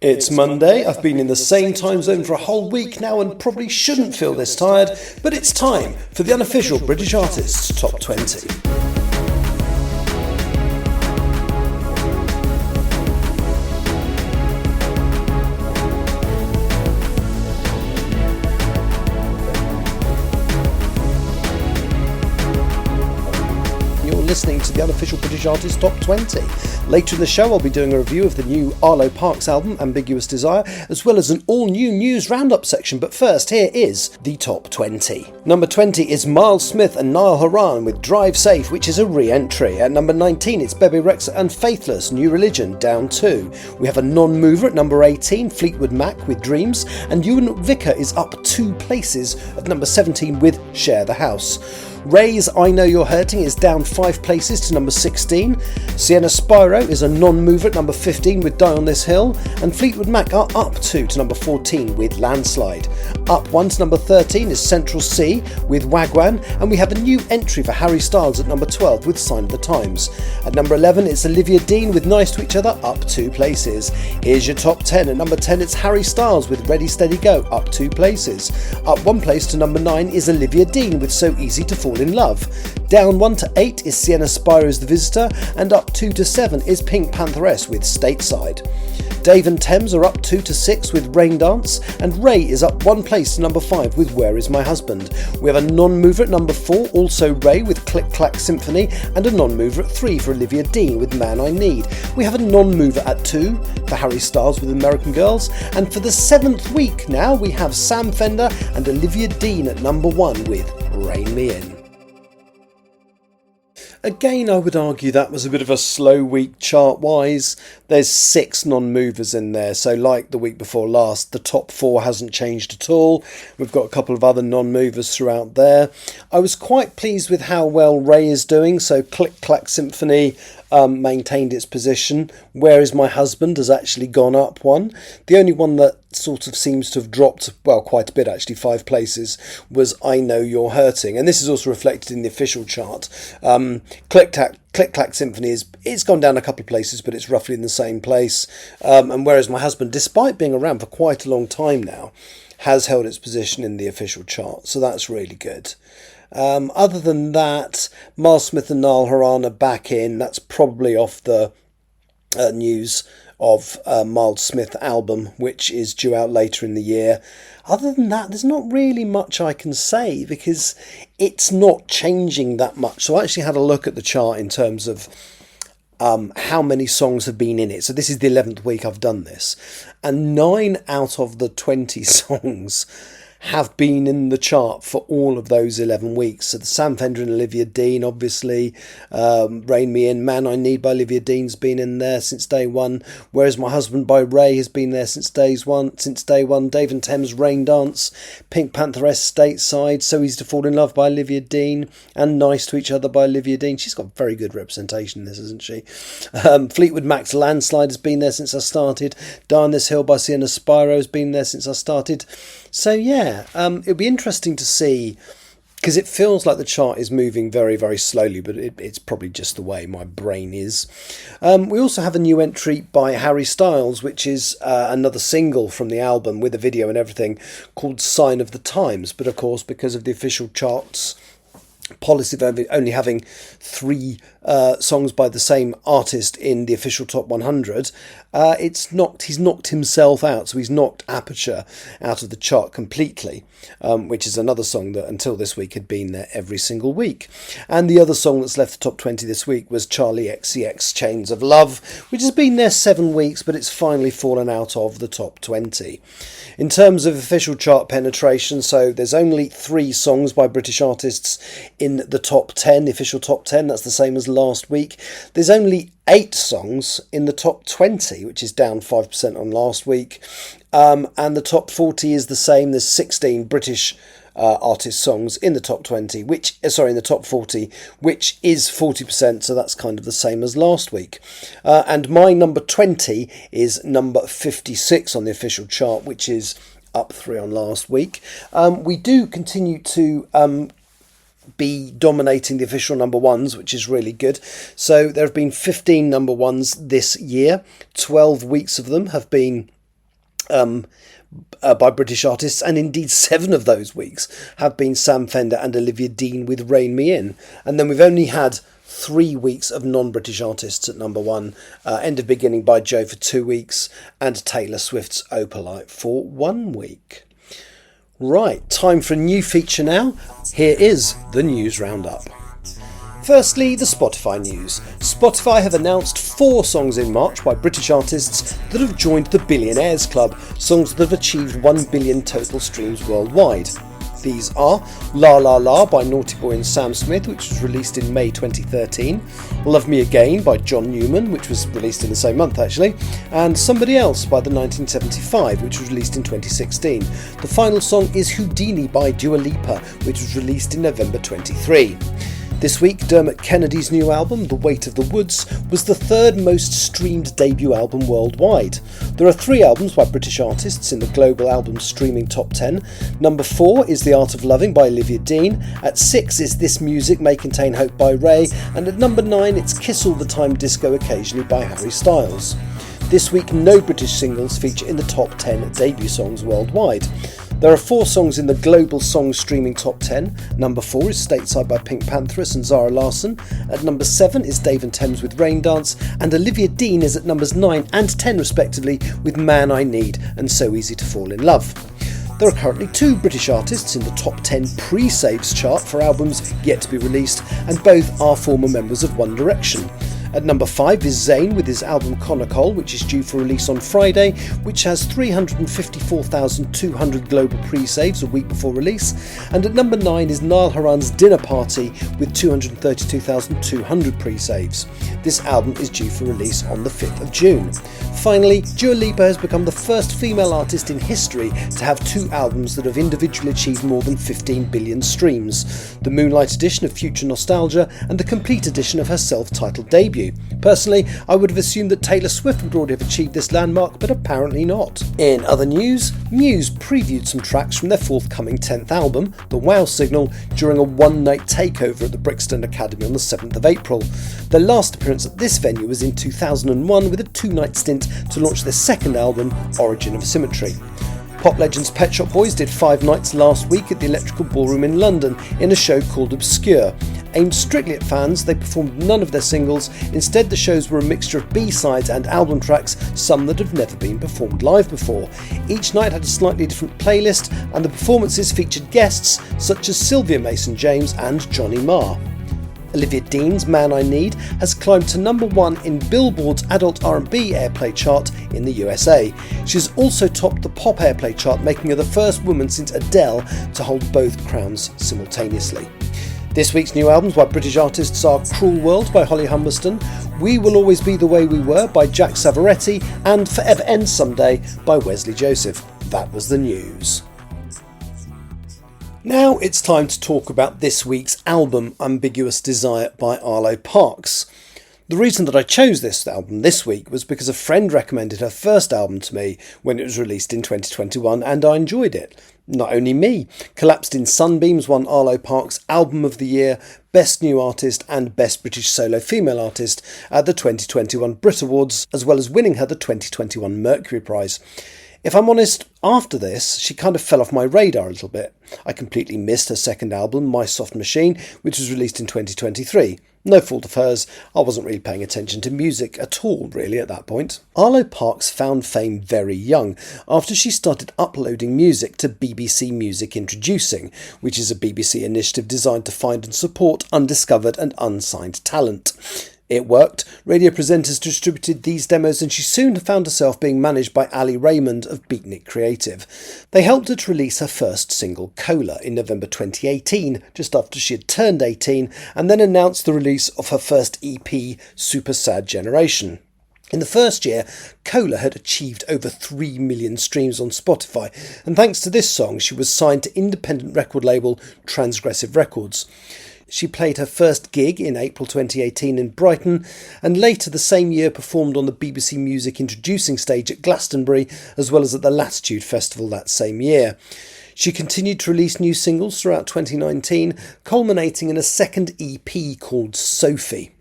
It's Monday, I've been in the same time zone for a whole week now and probably shouldn't feel this tired, but it's time for the Unofficial British Artists Top 20. Listening to the Unofficial British Artists Top 20. Later in the show I'll be doing a review of the new Arlo Parks album Ambiguous Desire, as well as an all-new news roundup section, but first here is the Top 20. Number 20 is Miles Smith and Niall Horan with Drive Safe, which is a re-entry. At number 19 it's Bebe Rexha and Faithless, New Religion, down 2. We have a non-mover at number 18, Fleetwood Mac with Dreams, and Ewan Vicker is up 2 places at number 17 with Share the House. Raye's I Know You're Hurting is down 5 places to number 16. Sienna Spiro is a non-mover at number 15 with Die on This Hill. And Fleetwood Mac are up 2 to number 14 with Landslide. Up 1 to number 13 is Central Cee with Wagwan. And we have a new entry for Harry Styles at number 12 with Sign of the Times. At number 11 it's Olivia Dean with Nice to Each Other, up 2 places. Here's your top 10. At number 10 it's Harry Styles with Ready Steady Go, up 2 places. Up 1 place to number 9 is Olivia Dean with So Easy to Fall in Love. Down 1 to 8 is Sienna Spiro's The Visitor, and up 2 to 7 is Pink Pantheress with Stateside. Dave and Tems are up 2 to 6 with Raindance, and Raye is up 1 place to number 5 with Where Is My Husband. We have a non-mover at number 4, also Raye with Clack Symphony, and a non-mover at 3 for Olivia Dean with Man I Need. We have a non-mover at 2 for Harry Styles with American Girls, and for the 7th week now we have Sam Fender and Olivia Dean at number 1 with Rein Me In. Again, I would argue that was a bit of a slow week chart-wise. There's 6 non-movers in there, so like the week before last, the top 4 hasn't changed at all. We've got a couple of other non-movers throughout there. I was quite pleased with how well Raye is doing, so Click Clack Symphony maintained its position. Where Is My Husband has actually gone up 1. The only one that sort of seems to have dropped, well, quite a bit actually, 5 places, was I Know You're Hurting, and this is also reflected in the official chart. Click Clack Symphony it's gone down a couple of places, but it's roughly in the same place. And Whereas My Husband, despite being around for quite a long time now, has held its position in the official chart, so that's really good. Other than that, Miles Smith and Niall Horan are back in. That's probably off the news of Miles Smith album, which is due out later in the year. Other than that, there's not really much I can say because it's not changing that much. So I actually had a look at the chart in terms of how many songs have been in it. So this is the 11th week I've done this, and 9 out of the 20 songs have been in the chart for all of those 11 weeks. So the Sam Fender and Olivia Dean, obviously, Rein Me In, Man I Need by Olivia Dean's been in there since day one. Whereas My Husband by Raye has been there since day one. Dave and Tems, Raindance, Pink Pantheress, Stateside, So Easy to Fall in Love by Olivia Dean, and Nice to Each Other by Olivia Dean. She's got very good representation in this, isn't she? Fleetwood Mac's Landslide has been there since I started. Die on This Hill by Sienna Spiro has been there since I started. So yeah, it'll be interesting to see, because it feels like the chart is moving very, very slowly, but it's probably just the way my brain is. We also have a new entry by Harry Styles, which is another single from the album with a video and everything, called Sign of the Times. But of course, because of the official charts policy of only having 3 songs by the same artist in the official top 100, he's knocked himself out, so he's knocked Aperture out of the chart completely, which is another song that until this week had been there every single week. And the other song that's left the top 20 this week was Charlie XCX Chains of Love, which has been there 7 weeks, but it's finally fallen out of the top 20. In terms of official chart penetration, so there's only 3 songs by British artists in the top 10, the official top 10. That's the same as last week. There's only 8 songs in the top 20, which is down 5% on last week. And the top 40 is the same. There's 16 British artist songs in the top 20, in the top 40, which is 40%, so that's kind of the same as last week. And my number 20 is number 56 on the official chart, which is up 3 on last week. We do continue to be dominating the official number ones, which is really good. So there have been 15 number ones this year. 12 weeks of them have been by British artists, and indeed 7 of those weeks have been Sam Fender and Olivia Dean with Rein Me In. And then we've only had 3 weeks of non-British artists at number 1, End of Beginning by Joe for 2 weeks, and Taylor Swift's Opalite for 1 week. Right, time for a new feature now. Here is the News Roundup. Firstly, the Spotify news. Spotify have announced 4 songs in March by British artists that have joined the Billionaires Club, songs that have achieved 1 billion total streams worldwide. These are La La La by Naughty Boy and Sam Smith, which was released in May 2013, Love Me Again by John Newman, which was released in the same month actually, and Somebody Else by the 1975, which was released in 2016. The final song is Houdini by Dua Lipa, which was released in November 23. This week, Dermot Kennedy's new album, The Weight of the Woods, was the 3rd most streamed debut album worldwide. There are 3 albums by British artists in the global album streaming top 10. Number 4 is The Art of Loving by Olivia Dean. At 6 is This Music May Contain Hope by Raye. And at number 9 it's Kiss All the Time Disco Occasionally by Harry Styles. This week, no British singles feature in the top 10 debut songs worldwide. There are 4 songs in the global song streaming top 10. Number 4 is Stateside by Pink Pantheress and Zara Larsson. At number 7 is Dave and Tems with Raindance, and Olivia Dean is at numbers 9 and 10 respectively with Man I Need and So Easy to Fall in Love. There are currently 2 British artists in the top 10 pre-saves chart for albums yet to be released, and both are former members of One Direction. At number 5 is Zayn with his album Chronicle, which is due for release on Friday, which has 354,200 global pre-saves a week before release. And at number 9 is Niall Horan's Dinner Party with 232,200 pre-saves. This album is due for release on the 5th of June. Finally, Dua Lipa has become the first female artist in history to have 2 albums that have individually achieved more than 15 billion streams. The Moonlight edition of Future Nostalgia and the complete edition of her self-titled debut. Personally, I would have assumed that Taylor Swift would already have achieved this landmark, but apparently not. In other news, Muse previewed some tracks from their forthcoming 10th album, The Wow Signal, during a one-night takeover at the Brixton Academy on the 7th of April. Their last appearance at this venue was in 2001 with a 2-night stint to launch their second album, Origin of Symmetry. Pop legends Pet Shop Boys did 5 nights last week at the Electrical Ballroom in London in a show called Obscure. Aimed strictly at fans, they performed none of their singles. Instead, the shows were a mixture of B-sides and album tracks, some that have never been performed live before. Each night had a slightly different playlist, and the performances featured guests such as Sylvia Mason-James and Johnny Marr. Olivia Dean's Man I Need has climbed to number 1 in Billboard's Adult R&B Airplay chart in the USA. She's also topped the Pop Airplay chart, making her the first woman since Adele to hold both crowns simultaneously. This week's new albums by British artists are Cruel World by Holly Humberston, We Will Always Be the Way We Were by Jack Savoretti, and Forever Ends Someday by Wesley Joseph. That was the news. Now it's time to talk about this week's album, Ambiguous Desire by Arlo Parks. The reason that I chose this album this week was because a friend recommended her first album to me when it was released in 2021, and I enjoyed it. Not only me, Collapsed in Sunbeams won Arlo Parks Album of the Year, Best New Artist and Best British Solo Female Artist at the 2021 Brit Awards, as well as winning her the 2021 Mercury Prize. If I'm honest, after this, she kind of fell off my radar a little bit. I completely missed her second album, My Soft Machine, which was released in 2023. No fault of hers, I wasn't really paying attention to music at all, really, at that point. Arlo Parks found fame very young, after she started uploading music to BBC Music Introducing, which is a BBC initiative designed to find and support undiscovered and unsigned talent. It worked. Radio presenters distributed these demos, and she soon found herself being managed by Ali Raymond of Beatnik Creative. They helped her to release her first single, Cola, in November 2018, just after she had turned 18, and then announced the release of her first EP, Super Sad Generation. In the first year, Cola had achieved over 3 million streams on Spotify, and thanks to this song, she was signed to independent record label Transgressive Records. She played her first gig in April 2018 in Brighton, and later the same year performed on the BBC Music Introducing stage at Glastonbury, as well as at the Latitude Festival that same year. She continued to release new singles throughout 2019, culminating in a second EP called Sophie.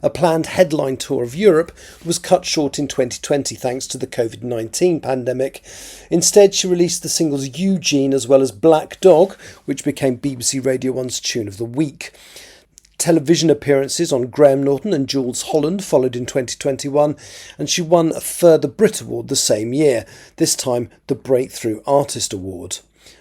A planned headline tour of Europe was cut short in 2020 thanks to the COVID-19 pandemic. Instead, she released the singles Eugene as well as Black Dog, which became BBC Radio 1's Tune of the Week. Television appearances on Graham Norton and Jules Holland followed in 2021, and she won a further Brit Award the same year, this time the Breakthrough Artist Award.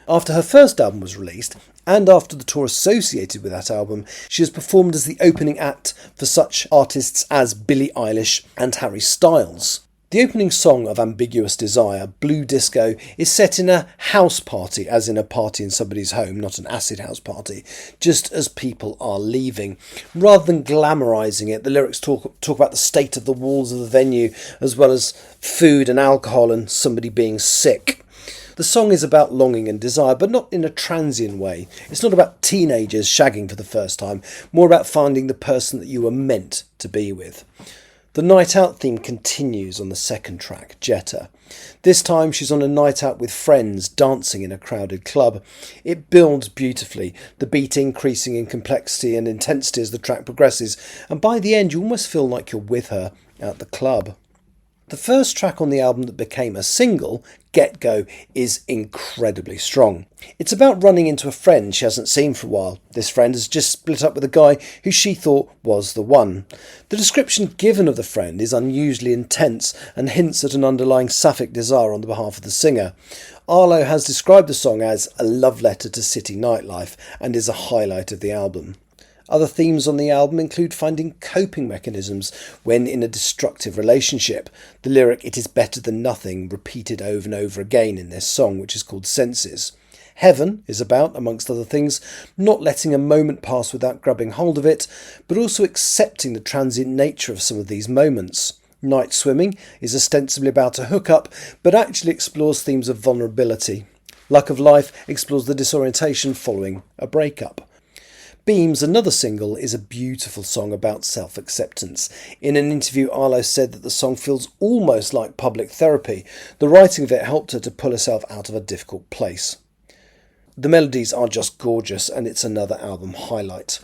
After her first album was released, and after the tour associated with that album, she has performed as the opening act for such artists as Billie Eilish and Harry Styles. The opening song of Ambiguous Desire, Blue Disco, is set in a house party, as in a party in somebody's home, not an acid house party, just as people are leaving. Rather than glamorising it, the lyrics talk about the state of the walls of the venue, as well as food and alcohol and somebody being sick. The song is about longing and desire, but not in a transient way. It's not about teenagers shagging for the first time, more about finding the person that you were meant to be with. The night out theme continues on the second track, Jetta. This time she's on a night out with friends, dancing in a crowded club. It builds beautifully, the beat increasing in complexity and intensity as the track progresses, and by the end you almost feel like you're with her at the club. The first track on the album that became a single, Get Go, is incredibly strong. It's about running into a friend she hasn't seen for a while. This friend has just split up with a guy who she thought was the one. The description given of the friend is unusually intense and hints at an underlying sapphic desire on the behalf of the singer. Arlo has described the song as a love letter to city nightlife and is a highlight of the album. Other themes on the album include finding coping mechanisms when in a destructive relationship. The lyric "It is better than nothing" repeated over and over again in this song, which is called Senses. Heaven is about, amongst other things, not letting a moment pass without grabbing hold of it, but also accepting the transient nature of some of these moments. Night Swimming is ostensibly about a hookup, but actually explores themes of vulnerability. Luck of Life explores the disorientation following a breakup. Beams, another single, is a beautiful song about self-acceptance. In an interview, Arlo said that the song feels almost like public therapy. The writing of it helped her to pull herself out of a difficult place. The melodies are just gorgeous, and it's another album highlight.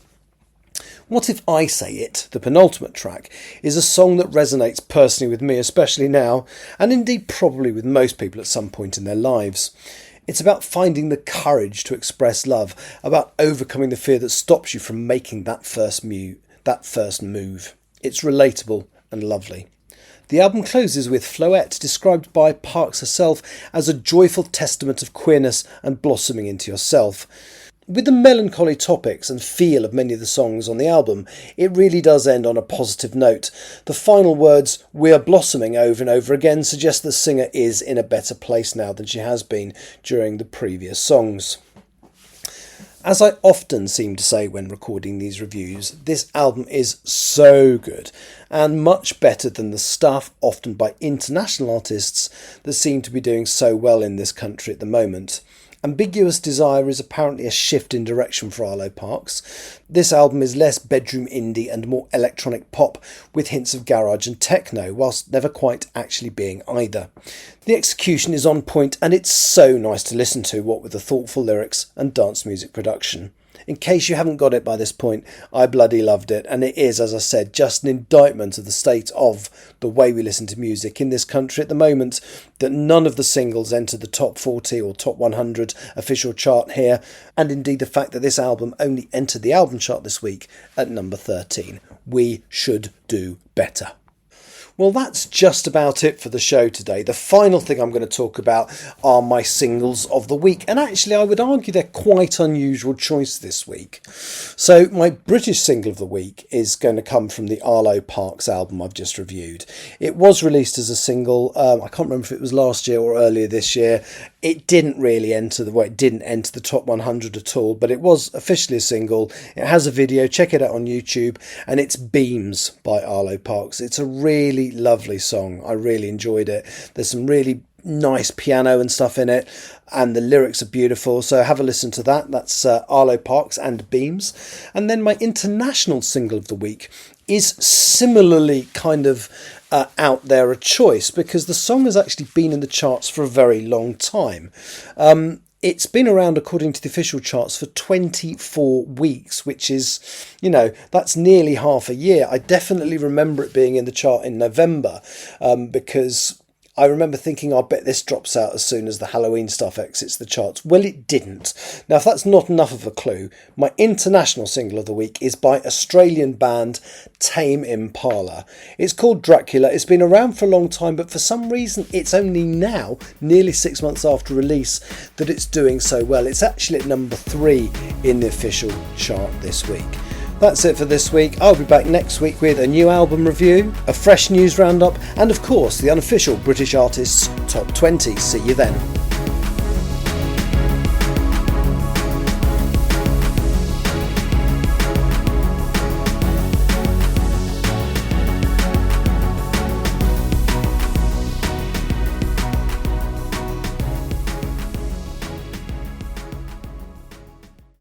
What If I Say It, the penultimate track, is a song that resonates personally with me, especially now, and indeed probably with most people at some point in their lives. It's about finding the courage to express love, about overcoming the fear that stops you from making that first move. It's relatable and lovely. The album closes with Floette, described by Parks herself as a joyful testament of queerness and blossoming into yourself. With the melancholy topics and feel of many of the songs on the album, it really does end on a positive note. The final words, "We are blossoming," over and over again suggest the singer is in a better place now than she has been during the previous songs. As I often seem to say when recording these reviews, this album is so good and much better than the stuff, often by international artists, that seem to be doing so well in this country at the moment. Ambiguous Desire is apparently a shift in direction for Arlo Parks. This album is less bedroom indie and more electronic pop, with hints of garage and techno, whilst never quite actually being either. The execution is on point, and it's so nice to listen to, what with the thoughtful lyrics and dance music production. In case you haven't got it by this point, I bloody loved it, and it is, as I said, just an indictment of the state of the way we listen to music in this country at the moment, that none of the singles enter the top 40 or top 100 official chart here, and indeed the fact that this album only entered the album chart this week at number 13. We should do better. Well, that's just about it for the show today. The final thing I'm going to talk about are my singles of the week. And actually, I would argue they're quite unusual choice this week. So my British single of the week is going to come from the Arlo Parks album I've just reviewed. It was released as a single. I can't remember if it was last year or earlier this year. It didn't really enter the top 100 at all, but it was officially a single. It has a video. Check it out on YouTube. And it's Beams by Arlo Parks. It's a really lovely song. I really enjoyed it. There's some really nice piano and stuff in it, and the lyrics are beautiful, so have a listen to that. That's Arlo Parks and Beams. And then my international single of the week is similarly kind of out there a choice, because the song has actually been in the charts for a very long time. It's been around, according to the official charts, for 24 weeks, which is, that's nearly half a year. I definitely remember it being in the chart in November, because I remember thinking, I bet this drops out as soon as the Halloween stuff exits the charts. Well, it didn't. Now, if that's not enough of a clue, my international single of the week is by Australian band Tame Impala. It's called Dracula. It's been around for a long time, but for some reason it's only now, nearly 6 months after release, that it's doing so well. It's actually at number 3 in the official chart this week. That's it for this week. I'll be back next week with a new album review, a fresh news roundup, and of course the unofficial British Artists Top 20. See you then.